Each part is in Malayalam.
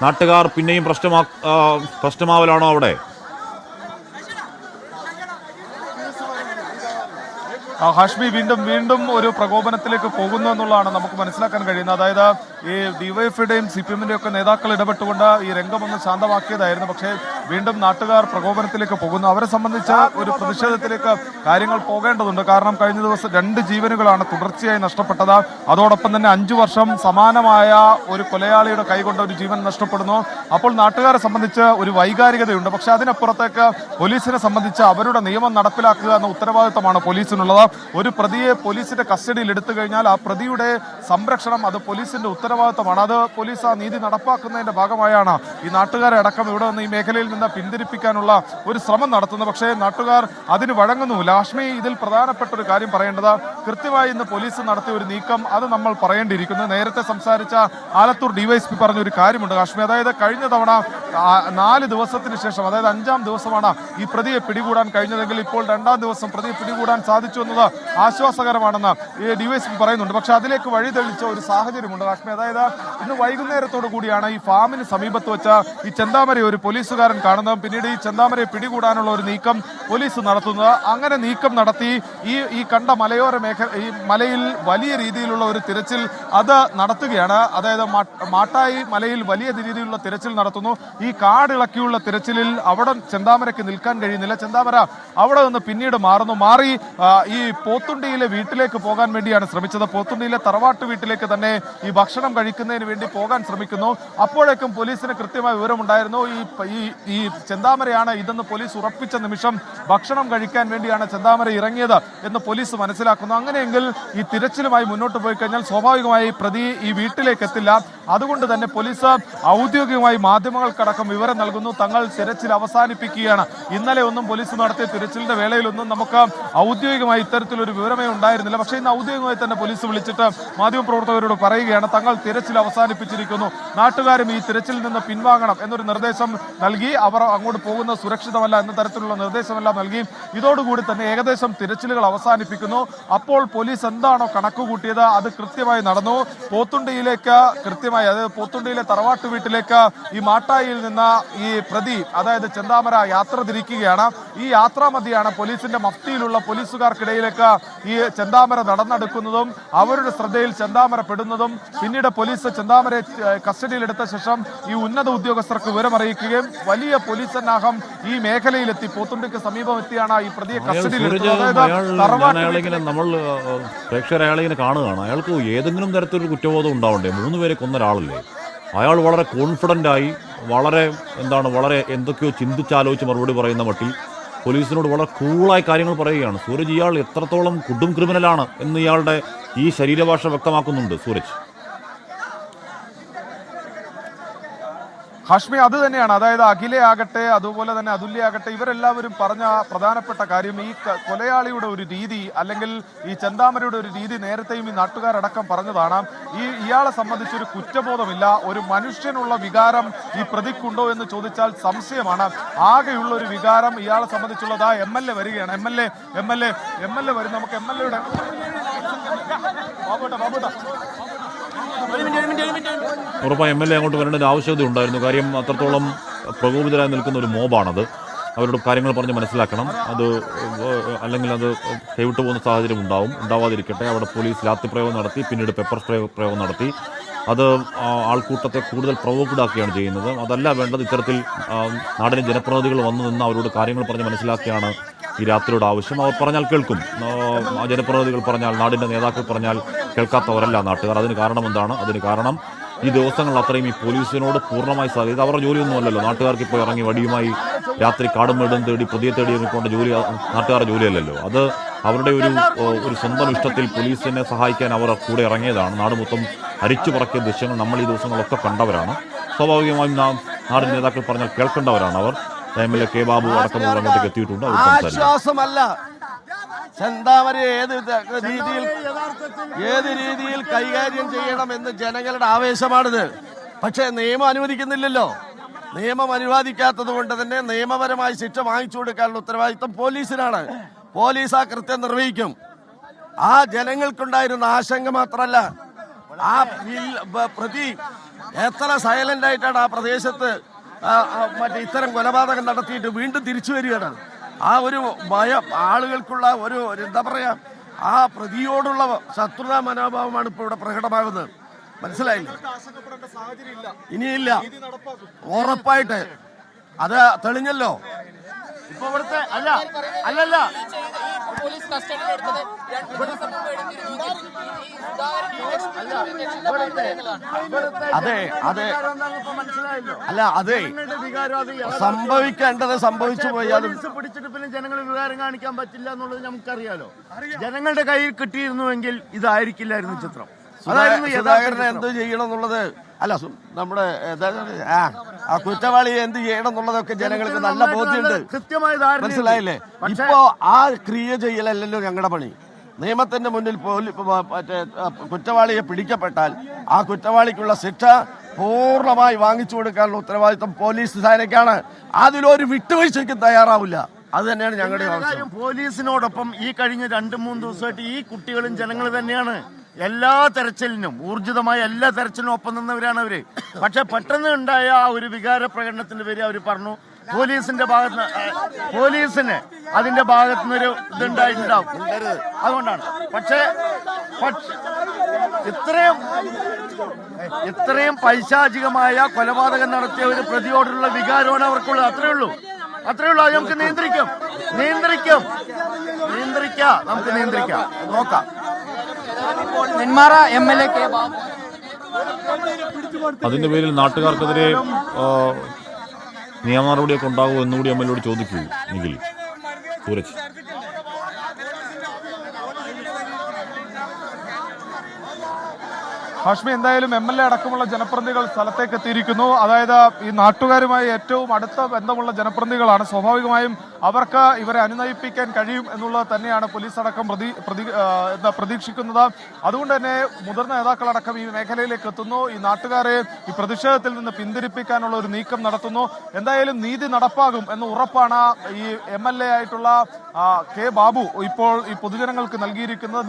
നാട്ടുകാർ പിന്നെയും പ്രശ്നമാവലാണോ അവിടെ? ഹാഷ്മി വീണ്ടും ഒരു പ്രകോപനത്തിലേക്ക് പോകുന്നു എന്നുള്ളതാണ് നമുക്ക് മനസ്സിലാക്കാൻ കഴിയുന്നത്. അതായത് ഈ ഡിവൈഎഫ്ഐയുടെയും CPM-ന്റെയും ഒക്കെ നേതാക്കൾ ഇടപെട്ടുകൊണ്ട് ഈ രംഗമൊന്ന് ശാന്തമാക്കിയതായിരുന്നു. പക്ഷേ വീണ്ടും നാട്ടുകാർ പ്രകോപനത്തിലേക്ക് പോകുന്നു. അവരെ സംബന്ധിച്ച് ഒരു പ്രതിഷേധത്തിലേക്ക് കാര്യങ്ങൾ പോകേണ്ടതുണ്ട്. കാരണം കഴിഞ്ഞ ദിവസം 2 ജീവനുകളാണ് തുടർച്ചയായി നഷ്ടപ്പെട്ടത്. അതോടൊപ്പം തന്നെ 5 വർഷം സമാനമായ ഒരു കൊലയാളിയുടെ കൈകൊണ്ട് ഒരു ജീവൻ നഷ്ടപ്പെടുന്നു. അപ്പോൾ നാട്ടുകാരെ സംബന്ധിച്ച് ഒരു വൈകാരികതയുണ്ട്. പക്ഷെ അതിനപ്പുറത്തേക്ക് പോലീസിനെ സംബന്ധിച്ച് അവരുടെ നിയമം നടപ്പിലാക്കുക എന്ന ഉത്തരവാദിത്തമാണ് പോലീസിനുള്ളത്. ഒരു പ്രതിയെ പോലീസിന്റെ കസ്റ്റഡിയിൽ എടുത്തു കഴിഞ്ഞാൽ ആ പ്രതിയുടെ സംരക്ഷണം അത് പോലീസിന്റെ ഉത്തരവാദിത്തമാണ്. അത് പോലീസ് ആ നീതി നടപ്പാക്കുന്നതിന്റെ ഭാഗമായാണ് ഈ നാട്ടുകാരെ അടക്കം ഇവിടെ നിന്ന് ഈ മേഖലയിൽ നിന്ന് പിന്തിരിപ്പിക്കാനുള്ള ഒരു ശ്രമം നടത്തുന്നത്. പക്ഷേ നാട്ടുകാർ അതിന് വഴങ്ങുന്നുമില്ല. ഹാഷ്മി, ഇതിൽ പ്രധാനപ്പെട്ട ഒരു കാര്യം പറയേണ്ടത് കൃത്യമായി ഇന്ന് പോലീസ് നടത്തിയ ഒരു നീക്കം അത് നമ്മൾ പറയേണ്ടിയിരിക്കുന്നു. നേരത്തെ സംസാരിച്ച ആലത്തൂർ DYSP പറഞ്ഞൊരു കാര്യമുണ്ട് ഹാഷ്മി. അതായത് കഴിഞ്ഞ തവണ 4 ദിവസത്തിന് ശേഷം, അതായത് 5-ാം ദിവസമാണ് ഈ പ്രതിയെ പിടികൂടാൻ കഴിഞ്ഞതെങ്കിൽ ഇപ്പോൾ 2-ാം ദിവസം പ്രതിയെ പിടികൂടാൻ സാധിച്ചു എന്നത് ആശ്വാസകരമാണെന്ന് ഈ DYSP പറയുന്നുണ്ട്. പക്ഷെ അതിലേക്ക് വഴിതെളിച്ച ഒരു സാഹചര്യമുണ്ട് ഹാഷ്മി. അതായത് ഇന്ന് വൈകുന്നേരത്തോടു കൂടിയാണ് ഈ ഫാമിന് സമീപത്ത് വെച്ച ഈ ചെന്താമരയെ ഒരു പോലീസുകാരൻ കാണുന്നതും പിന്നീട് ഈ ചെന്താമരയെ പിടികൂടാനുള്ള ഒരു നീക്കം പോലീസ് നടത്തുന്നത്. അങ്ങനെ നീക്കം നടത്തി ഈ കണ്ട മലയോര ഈ മലയിൽ വലിയ രീതിയിലുള്ള ഒരു തിരച്ചിൽ അത് നടത്തുകയാണ്. അതായത് മാട്ടായി മലയിൽ വലിയ രീതിയിലുള്ള തിരച്ചിൽ നടത്തുന്നു. ഈ കാടിളക്കിയുള്ള തിരച്ചിലിൽ അവിടെ ചെന്താമരയ്ക്ക് നിൽക്കാൻ കഴിയുന്നില്ല. ചെന്താമര അവിടെ നിന്ന് പിന്നീട് മാറി ഈ പോത്തുണ്ടിയിലെ വീട്ടിലേക്ക് പോകാൻ വേണ്ടിയാണ് ശ്രമിച്ചത്. പോത്തുണ്ടിയിലെ തറവാട്ട് വീട്ടിലേക്ക് തന്നെ ഈ ഭക്ഷണം കഴിക്കുന്നതിന് വേണ്ടി പോകാൻ ശ്രമിക്കുന്നു. അപ്പോഴേക്കും പോലീസിന് കൃത്യമായ വിവരമുണ്ടായിരുന്നു. ഈ ചെന്താമരയാണ് ഇതെന്ന് പോലീസ് ഉറപ്പിച്ച നിമിഷം ഭക്ഷണം കഴിക്കാൻ വേണ്ടിയാണ് ചെന്താമര ഇറങ്ങിയത് എന്ന് പോലീസ് മനസ്സിലാക്കുന്നു. അങ്ങനെയെങ്കിൽ ഈ തിരച്ചിലുമായി മുന്നോട്ട് പോയി കഴിഞ്ഞാൽ സ്വാഭാവികമായി പ്രതി ഈ വീട്ടിലേക്ക് എത്തില്ല. അതുകൊണ്ട് തന്നെ പോലീസ് ഔദ്യോഗികമായി മാധ്യമങ്ങൾക്കടക്കം വിവരം നൽകുന്നു. തങ്ങൾ തിരച്ചിൽ അവസാനിപ്പിക്കുകയാണ്. ഇന്നലെ ഒന്നും പോലീസ് നടത്തിയ തിരച്ചിലിന്റെ വേളയിലൊന്നും നമുക്ക് ഔദ്യോഗികമായി ഇത്തരത്തിലൊരു വിവരമേ ഉണ്ടായിരുന്നില്ല. പക്ഷേ ഇന്ന് ഔദ്യോഗികമായി തന്നെ പോലീസ് വിളിച്ചിട്ട് മാധ്യമപ്രവർത്തകരോട് പറയുകയാണ് തങ്ങൾ തിരച്ചിൽ അവസാനിപ്പിച്ചിരിക്കുന്നു, നാട്ടുകാരും ഈ തിരച്ചിലിൽ നിന്ന് പിൻവാങ്ങണം എന്നൊരു നിർദ്ദേശം നൽകി. അവർ അങ്ങോട്ട് പോകുന്നത് സുരക്ഷിതമല്ല എന്ന തരത്തിലുള്ള നിർദ്ദേശമെല്ലാം നൽകി. ഇതോടുകൂടി തന്നെ ഏകദേശം തിരച്ചിലുകൾ അവസാനിപ്പിക്കുന്നു. അപ്പോൾ പോലീസ് എന്താണോ കണക്ക് കൂട്ടിയത് അത് കൃത്യമായി നടന്നു. പോത്തുണ്ടിയിലേക്ക് കൃത്യമായി, അതായത് പോത്തുണ്ടിയിലെ തറവാട്ട് വീട്ടിലേക്ക് ഈ മാട്ടായിയിൽ നിന്ന് ഈ പ്രതി, അതായത് ചെന്താമര യാത്ര തിരിക്കുകയാണ്. ഈ യാത്രാമധ്യയാണ് പോലീസിന്റെ മഫ്തിയിലുള്ള പോലീസുകാർക്കിടയിലേക്ക് ഈ ചെന്താമര നടന്നെടുക്കുന്നതും അവരുടെ ശ്രദ്ധയിൽ ചെന്താമര പെടുന്നതും പിന്നീട് പോലീസ് ചെന്താമരയെ കസ്റ്റഡിയിലെടുത്ത ശേഷം ഈ ഉന്നത ഉദ്യോഗസ്ഥർക്ക് വിവരമറിയിക്കുകയും വലിയ പോലീസ് സന്നാഹം ഈ മേഖലയിലെത്തി പോത്തുണ്ടിക്ക് സമീപം എത്തിയാണ് ഈ പ്രതിയെ കസ്റ്റഡിയിലെടുത്തത്. നമ്മൾ പ്രേക്ഷകർ അയാളിങ്ങനെ കാണുകയാണ്. അയാൾക്ക് ഏതെങ്കിലും തരത്തിലൊരു കുറ്റബോധം ഉണ്ടാവണ്ടേ? 3 പേരെ കൊന്ന ഒരാളല്ലേ അയാൾ. വളരെ കോൺഫിഡൻ്റ് ആയി വളരെ എന്തൊക്കെയോ ചിന്തിച്ചാലോചിച്ച് മറുപടി പറയുന്ന മട്ടിൽ പോലീസിനോട് വളരെ കൂളായി കാര്യങ്ങൾ പറയുകയാണ്. സൂരജ്, ഇയാൾ എത്രത്തോളം കുടും ക്രിമിനലാണ് എന്ന് ഇയാളുടെ ഈ ശരീരഭാഷ വ്യക്തമാക്കുന്നുണ്ട് സൂരജ്. ഹാഷ്മി, അത് തന്നെയാണ്. അതായത് അഖിലയാകട്ടെ അതുപോലെ തന്നെ അതുല്യാകട്ടെ ഇവരെല്ലാവരും പറഞ്ഞ പ്രധാനപ്പെട്ട കാര്യം ഈ കൊലയാളിയുടെ ഒരു രീതി, അല്ലെങ്കിൽ ഈ ചെന്താമരയുടെ ഒരു രീതി നേരത്തെയും ഈ നാട്ടുകാരടക്കം പറഞ്ഞതാണ്. ഇയാളെ സംബന്ധിച്ചൊരു കുറ്റബോധമില്ല. ഒരു മനുഷ്യനുള്ള വികാരം ഈ പ്രതിക്കുണ്ടോ എന്ന് ചോദിച്ചാൽ സംശയമാണ്. ആകെയുള്ള ഒരു വികാരം ഇയാളെ സംബന്ധിച്ചുള്ളത് MLA വരികയാണ്. MLA വരും. നമുക്ക് MLA-യുടെ ഉറപ്പായി MLA അങ്ങോട്ട് വരേണ്ട ആവശ്യകത ഉണ്ടായിരുന്നു. കാര്യം അത്രത്തോളം പ്രകോപിതരായി നിൽക്കുന്ന ഒരു മോബാണത്. അവരോട് കാര്യങ്ങൾ പറഞ്ഞ് മനസ്സിലാക്കണം. അല്ലെങ്കിൽ അത് കൈവിട്ടു പോകുന്ന സാഹചര്യം ഉണ്ടാവാതിരിക്കട്ടെ. അവിടെ പോലീസ് ലാത്തിപ്രയോഗം നടത്തി, പിന്നീട് പെപ്പർ സ്പ്രേ പ്രയോഗം നടത്തി. അത് ആൾക്കൂട്ടത്തെ കൂടുതൽ പ്രൊവോക്ഡാക്കുകയാണ് ചെയ്യുന്നത്. അതല്ല വേണ്ടത്. ഇത്തരത്തിൽ നാടിന് ജനപ്രതിനിധികൾ വന്നു നിന്ന് അവരോട് കാര്യങ്ങൾ പറഞ്ഞ് മനസ്സിലാക്കിയാണ് ഈ രാത്രിയുടെ ആവശ്യം. അവർ പറഞ്ഞാൽ കേൾക്കും. ജനപ്രതിനിധികൾ പറഞ്ഞാൽ, നാടിൻ്റെ നേതാക്കൾ പറഞ്ഞാൽ കേൾക്കാത്തവരല്ല നാട്ടുകാർ. അതിന് കാരണം എന്താണ്? അതിന് കാരണം ഈ ദിവസങ്ങൾ അത്രയും ഈ പോലീസിനോട് പൂർണ്ണമായി സാധ്യത. ഇത് അവരുടെ ജോലിയൊന്നുമല്ലല്ലോ. നാട്ടുകാർക്ക് ഇപ്പോൾ ഇറങ്ങി വടിയുമായി രാത്രി കാടും മേടും തേടി പ്രതിയെ തേടി ഇറങ്ങിക്കൊണ്ട് നാട്ടുകാരുടെ ജോലിയല്ലല്ലോ. അത് അവരുടെ ഒരു സ്വന്തം ഇഷ്ടത്തിൽ പോലീസിനെ സഹായിക്കാൻ അവർ കൂടെ ഇറങ്ങിയതാണ്. നാട് മൊത്തം അരിച്ചു പറക്കിയ ദൃശ്യങ്ങൾ നമ്മൾ ഈ ദിവസങ്ങളൊക്കെ കണ്ടവരാണ്. സ്വാഭാവികമായും നാടിൻ്റെ നേതാക്കൾ പറഞ്ഞാൽ കേൾക്കേണ്ടവരാണ് അവർ. MLA K. ബാബു അടക്കമുള്ള അങ്ങോട്ടേക്ക് എത്തിയിട്ടുണ്ട്. ആശ്വാസമല്ല, ചെന്താമര ഏത് രീതിയിൽ കൈകാര്യം ചെയ്യണമെന്ന് ജനങ്ങളുടെ ആവേശമാണിത്. പക്ഷേ നിയമം അനുവദിക്കുന്നില്ലല്ലോ. നിയമം അനുവദിക്കാത്തത് കൊണ്ട് തന്നെ നിയമപരമായി ശിക്ഷ വാങ്ങിച്ചു കൊടുക്കാനുള്ള ഉത്തരവാദിത്വം പോലീസിനാണ്. പോലീസ് ആ കൃത്യം നിർവഹിക്കും. ആ ജനങ്ങൾക്കുണ്ടായിരുന്ന ആശങ്ക മാത്രമല്ല, ആ പ്രതി എത്ര സൈലന്റ് ആയിട്ടാണ് ആ പ്രദേശത്ത് മറ്റേ ഇത്തരം കൊലപാതകം നടത്തിയിട്ട് വീണ്ടും തിരിച്ചു വരികയാണ്. ആ ഒരു ഭയം ആളുകൾക്കുള്ള ഒരു എന്താ പറയാ, ആ പ്രതിയോടുള്ള ശത്രുതാ മനോഭാവമാണ് ഇപ്പോൾ ഇവിടെ പ്രകടമാകുന്നത്. മനസ്സിലായില്ലേ? ഇനിയില്ല, ഉറപ്പായിട്ട് അത് തെളിഞ്ഞല്ലോ. ഇപ്പൊ ഇവിടുത്തെ അല്ലല്ല പോലീസ് കസ്റ്റഡിയിൽ എടുത്തത് 2 ദിവസം മുമ്പ് എടുത്തിരുന്നു. അതെ സംഭവിക്കേണ്ടത് സംഭവിച്ചു പോയി. അത് പിടിച്ചിട്ട് പിന്നെ ജനങ്ങൾ വികാരം കാണിക്കാൻ പറ്റില്ല എന്നുള്ളത് നമുക്കറിയാലോ. ജനങ്ങളുടെ കയ്യിൽ കിട്ടിയിരുന്നുവെങ്കിൽ ഇതായിരിക്കില്ലായിരുന്നു ചിത്രം. സുധാകരനെ എന്ത് ചെയ്യണം എന്നുള്ളത് അല്ല, നമ്മുടെ ആ കുറ്റവാളിയെ എന്ത് ചെയ്യണം എന്നുള്ളതൊക്കെ ജനങ്ങൾക്ക് നല്ല ബോധ്യമുണ്ട്. കൃത്യമായ മനസ്സിലായില്ലേ? ഇപ്പോ ആ ക്രിയ ചെയ്യലല്ലോ ഞങ്ങളുടെ പണി. നിയമത്തിന്റെ മുന്നിൽ മറ്റേ കുറ്റവാളിയെ പിടിക്കപ്പെട്ടാൽ ആ കുറ്റവാളിക്കുള്ള ശിക്ഷ പൂർണ്ണമായി വാങ്ങിച്ചു കൊടുക്കാനുള്ള ഉത്തരവാദിത്വം പോലീസ് സേനയ്ക്കാണ്. അതിലൊരു വിട്ടുവീഴ്ചയ്ക്കും തയ്യാറാവില്ല. അത് തന്നെയാണ് ഞങ്ങളുടെ ആവശ്യം. പോലീസിനോടൊപ്പം ഈ കഴിഞ്ഞ 2-3 ദിവസമായിട്ട് ഈ കുട്ടികളും ജനങ്ങൾ തന്നെയാണ് എല്ലാ തെരച്ചിലിനും, ഊർജിതമായ എല്ലാ തെരച്ചിലിനും ഒപ്പം നിന്നവരാണ് അവര്. പക്ഷെ പെട്ടെന്ന് ഉണ്ടായ ആ ഒരു വികാര പ്രകടനത്തിന്റെ പേര് അവർ പറഞ്ഞു പോലീസിന്റെ ഭാഗത്ത് പോലീസിന് അതിന്റെ ഭാഗത്തുനിന്നൊരു ഇതുണ്ടായിട്ടുണ്ടാവും. അതുകൊണ്ടാണ്. പക്ഷേ ഇത്രയും പൈശാചികമായ കൊലപാതകം നടത്തിയ ഒരു പ്രതിയോടുള്ള വികാരമാണ് അവർക്കുള്ളത്. അത്രേ ഉള്ളൂ. അത് നമുക്ക് നിയന്ത്രിക്കാം. നോക്കാം. നെന്മാറ MLA കെ ബാബു അതിന്റെ പേരിൽ നാട്ടുകാർക്കെതിരെ നിയമ നടപടിയൊക്കെ ഉണ്ടാകുമോ എന്നുകൂടി MLA ചോദിക്കൂ. നിഖിൽ, സൂരജ്. ഹാഷ്മി, എന്തായാലും MLA അടക്കമുള്ള ജനപ്രതിനിധികൾ സ്ഥലത്തേക്ക് എത്തിയിരിക്കുന്നു. അതായത് ഈ നാട്ടുകാരുമായി ഏറ്റവും അടുത്ത ബന്ധമുള്ള ജനപ്രതിനിധികളാണ്. സ്വാഭാവികമായും അവർക്ക് ഇവരെ അനുനയിപ്പിക്കാൻ കഴിയും എന്നുള്ളത് തന്നെയാണ് പോലീസ് അടക്കം പ്രതീക്ഷിക്കുന്നത്. അതുകൊണ്ട് തന്നെ മുതിർന്ന നേതാക്കളടക്കം ഈ മേഖലയിലേക്ക് എത്തുന്നു. ഈ നാട്ടുകാരെ ഈ പ്രതിഷേധത്തിൽ നിന്ന് പിന്തിരിപ്പിക്കാനുള്ള ഒരു നീക്കം നടത്തുന്നു. എന്തായാലും നീതി നടപ്പാകും എന്ന് ഉറപ്പാണ് ഈ MLA ആയിട്ടുള്ള കെ ബാബു ഇപ്പോൾ ഈ പൊതുജനങ്ങൾക്ക് നൽകിയിരിക്കുന്നത്.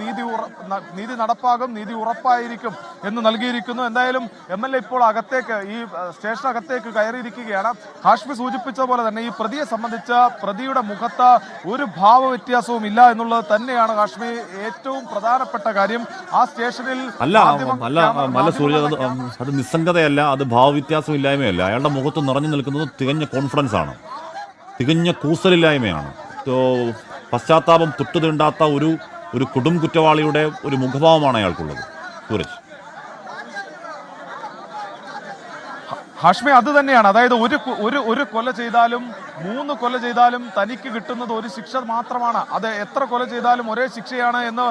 നീതി നടപ്പാകും, നീതി ഉറപ്പായിരിക്കും എന്ന് നൽകിയിരിക്കുന്നു. എന്തായാലും MLA ഇപ്പോൾ അകത്തേക്ക്, ഈ സ്റ്റേഷനകത്തേക്ക് കയറിയിരിക്കുകയാണ്. ഹാഷ്മി സൂചിപ്പിച്ച പോലെ തന്നെ ഈ പ്രതിയെ സംബന്ധിച്ച പ്രതിയുടെ മുഖത്ത് ഒരു ഭാവവ്യത്യാസവും ഇല്ല എന്നുള്ളത് തന്നെയാണ് ഹാഷ്മി ഏറ്റവും പ്രധാനപ്പെട്ട കാര്യം. ആ സ്റ്റേഷനിൽ അല്ല സൂര്യ, അത് നിസ്സംഗതയല്ല, അത് ഭാവവ്യത്യാസം ഇല്ലായ്മയല്ല. അയാളുടെ മുഖത്ത് നിറഞ്ഞു നിൽക്കുന്നത് തികഞ്ഞ കോൺഫിഡൻസ് ആണ്, തികഞ്ഞ കൂസലില്ലായ്മയാണ്. പശ്ചാത്താപം തൊട്ടു തീണ്ടാത്ത ഒരു കൊടും കുറ്റവാളിയുടെ ഒരു മുഖഭാവമാണ് അയാൾക്കുള്ളത്. സൂരജ്, ഹാഷ്മി, അത് തന്നെയാണ്. അതായത് ഒരു കൊല ചെയ്താലും 3 കൊല ചെയ്താലും തനിക്ക് കിട്ടുന്നത് ഒരു ശിക്ഷ മാത്രമാണ്. അത് എത്ര കൊല ചെയ്താലും ഒരേ ശിക്ഷയാണ് എന്ന്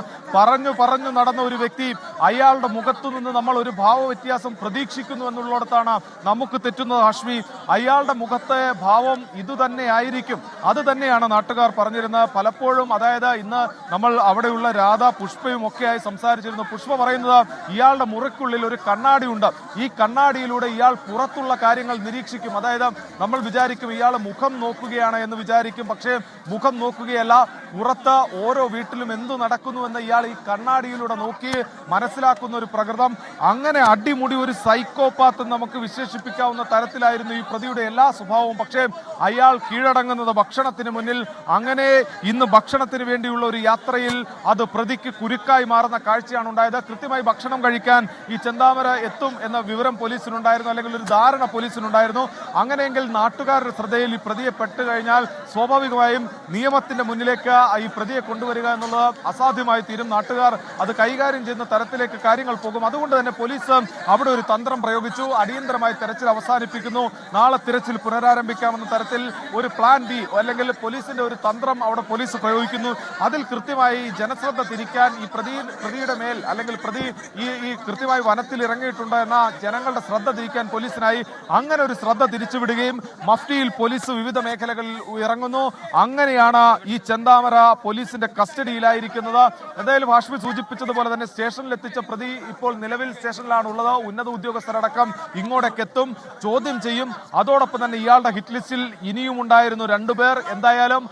പറഞ്ഞു നടന്ന ഒരു വ്യക്തി, അയാളുടെ മുഖത്തു നിന്ന് നമ്മൾ ഒരു ഭാവവ്യത്യാസം പ്രതീക്ഷിക്കുന്നു എന്നുള്ളിടത്താണ് നമുക്ക് തെറ്റുന്നത്. ഹാഷ്മി, അയാളുടെ മുഖത്തെ ഭാവം ഇതുതന്നെ ആയിരിക്കും. അത് തന്നെയാണ് നാട്ടുകാർ പറഞ്ഞിരുന്നത് പലപ്പോഴും. അതായത് ഇന്ന് നമ്മൾ അവിടെയുള്ള രാധ, പുഷ്പയും ഒക്കെയായി സംസാരിച്ചിരുന്നു. പുഷ്പ പറയുന്നത് ഇയാളുടെ മുറിക്കുള്ളിൽ ഒരു കണ്ണാടി ഉണ്ട്. ഈ കണ്ണാടിയിലൂടെ ഇയാൾ പുറത്തുള്ള കാര്യങ്ങൾ നിരീക്ഷിക്കും. അതായത് നമ്മൾ വിചാരിക്കും ഇയാൾ മുഖം നോക്കുകയാണ് എന്ന് വിചാരിക്കും. പക്ഷേ മുഖം നോക്കുകയല്ല, പുറത്ത് ഓരോ വീട്ടിലും എന്തു നടക്കുന്നുവെന്ന് ഇയാൾ ഈ കണ്ണാടിയിലൂടെ നോക്കി മനസ്സിലാക്കുന്ന ഒരു പ്രകൃതം. അങ്ങനെ അടിമുടി ഒരു സൈക്കോപാത്ത് നമുക്ക് വിശേഷിപ്പിക്കാവുന്ന തരത്തിലായിരുന്നു ഈ പ്രതിയുടെ എല്ലാ സ്വഭാവവും. പക്ഷേ അയാൾ കീഴടങ്ങുന്നത് ഭക്ഷണത്തിന് മുന്നിൽ. അങ്ങനെ ഇന്ന് ഭക്ഷണത്തിന് വേണ്ടിയുള്ള ഒരു യാത്രയിൽ അത് പ്രതിക്ക് കുരുക്കായി മാറുന്ന കാഴ്ചയാണ് ഉണ്ടായത്. കൃത്യമായി ഭക്ഷണം കഴിക്കാൻ ഈ ചെന്താമര എത്തും എന്ന വിവരം പോലീസിനുണ്ടായിരുന്നു, അല്ലെങ്കിൽ ഒരു ധാരണ പോലീസിനുണ്ടായിരുന്നു. അങ്ങനെയെങ്കിൽ നാട്ടുകാരുടെ ശ്രദ്ധയിൽ ഈ പ്രതിയെ പെട്ട് കഴിഞ്ഞാൽ സ്വാഭാവികമായും നിയമത്തിന്റെ മുന്നിലേക്ക് ഈ പ്രതിയെ കൊണ്ടുവരിക എന്നുള്ളത് അസാധ്യമായി തീരും. നാട്ടുകാർ അത് കൈകാര്യം ചെയ്യുന്ന തരത്തിലേക്ക് കാര്യങ്ങൾ പോകും. അതുകൊണ്ട് തന്നെ പോലീസ് അവിടെ ഒരു തന്ത്രം പ്രയോഗിച്ചു. അടിയന്തരമായി തെരച്ചിൽ അവസാനിപ്പിക്കുന്നു, നാളെ തിരച്ചിൽ പുനരാരംഭിക്കാമെന്ന തരത്തിൽ ഒരു പ്ലാൻ ബി, അല്ലെങ്കിൽ പോലീസിന്റെ ഒരു തന്ത്രം അവിടെ പോലീസ് പ്രയോഗിക്കുന്നു. അതിൽ കൃത്യമായി ജനശ്രദ്ധ തിരിക്കാൻ ഈ പ്രതിയുടെ മേൽ, അല്ലെങ്കിൽ പ്രതി ഈ കൃത്യമായി വനത്തിൽ ഇറങ്ങിയിട്ടുണ്ട് എന്ന ജനങ്ങളുടെ ശ്രദ്ധ തിരിക്കാൻ പോലീസിനായി ഉണ്ടായി. അങ്ങനെ ഒരു ശ്രദ്ധ തിരിച്ചുവിടുകയും മഫ്റ്റിയിൽ പോലീസ് വിവിധ മേഖലകളിൽ ഇറങ്ങുന്നു. അങ്ങനെയാണ് ഈ ചെന്താമര പോലീസിന്റെ കസ്റ്റഡിയിലായിരിക്കുന്നത്. എന്തായാലും ഹാഷ്മി സൂചിപ്പിച്ചതുപോലെ തന്നെ സ്റ്റേഷനിൽ എത്തിച്ച പ്രതി ഇപ്പോൾ നിലവിൽ സ്റ്റേഷനിലാണുള്ളത്. ഉന്നത ഉദ്യോഗസ്ഥരടക്കം ഇങ്ങോട്ടേക്ക് എത്തും, ചോദ്യം ചെയ്യും. അതോടൊപ്പം തന്നെ ഇയാളുടെ ഹിറ്റ് ലിസ്റ്റിൽ ഇനിയും ഉണ്ടായിരുന്നു 2 പേർ. എന്തായാലും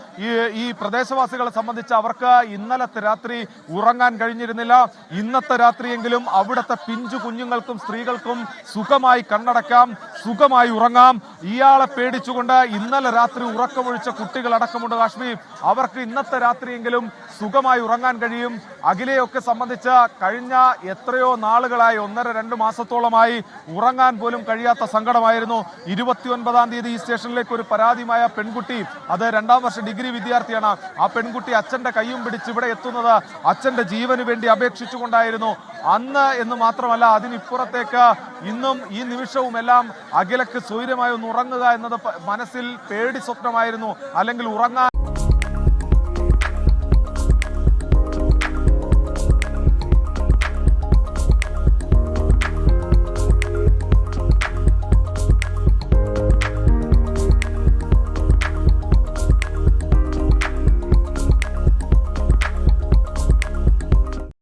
ഈ പ്രദേശവാസികളെ സംബന്ധിച്ച് അവർക്ക് ഇന്നലത്തെ രാത്രി ഉറങ്ങാൻ കഴിഞ്ഞിരുന്നില്ല. ഇന്നത്തെ രാത്രിയെങ്കിലും അവിടുത്തെ പിഞ്ചു കുഞ്ഞുങ്ങൾക്കും സ്ത്രീകൾക്കും സുഖമായി കണ്ണടക്കാം, സുഖമായി ഉറങ്ങാം. ഇയാളെ പേടിച്ചുകൊണ്ട് ഇന്നലെ രാത്രി ഉറക്കമൊഴിച്ച കുട്ടികളടക്കമുണ്ട് കാശ്മീർ. അവർക്ക് ഇന്നത്തെ രാത്രിയെങ്കിലും സുഖമായി ഉറങ്ങാൻ കഴിയും. അഖിലയൊക്കെ സംബന്ധിച്ച് കഴിഞ്ഞ എത്രയോ നാളുകളായി 1.5-2 മാസത്തോളമായി ഉറങ്ങാൻ പോലും കഴിയാത്ത സങ്കടമായിരുന്നു. 29-ാം തീയതി ഈ സ്റ്റേഷനിലേക്ക് ഒരു പരാതിയുമായ പെൺകുട്ടി, അത് 2ാം വർഷ ഡിഗ്രി വിദ്യാർത്ഥിയാണ്. ആ പെൺകുട്ടി അച്ഛന്റെ കൈയും പിടിച്ച് ഇവിടെ എത്തുന്നത് അച്ഛന്റെ ജീവന് വേണ്ടി അപേക്ഷിച്ചുകൊണ്ടായിരുന്നു. അന്ന് എന്ന് മാത്രമല്ല, അതിനിപ്പുറത്തേക്ക് ഇന്നും ഈ നിമിഷവും എല്ലാം അഖിലക്ക് സ്വൈര്യമായി ഒന്ന് ഉറങ്ങുക എന്നത് മനസ്സിൽ പേടി സ്വപ്നമായിരുന്നു. അല്ലെങ്കിൽ ഉറങ്ങാൻ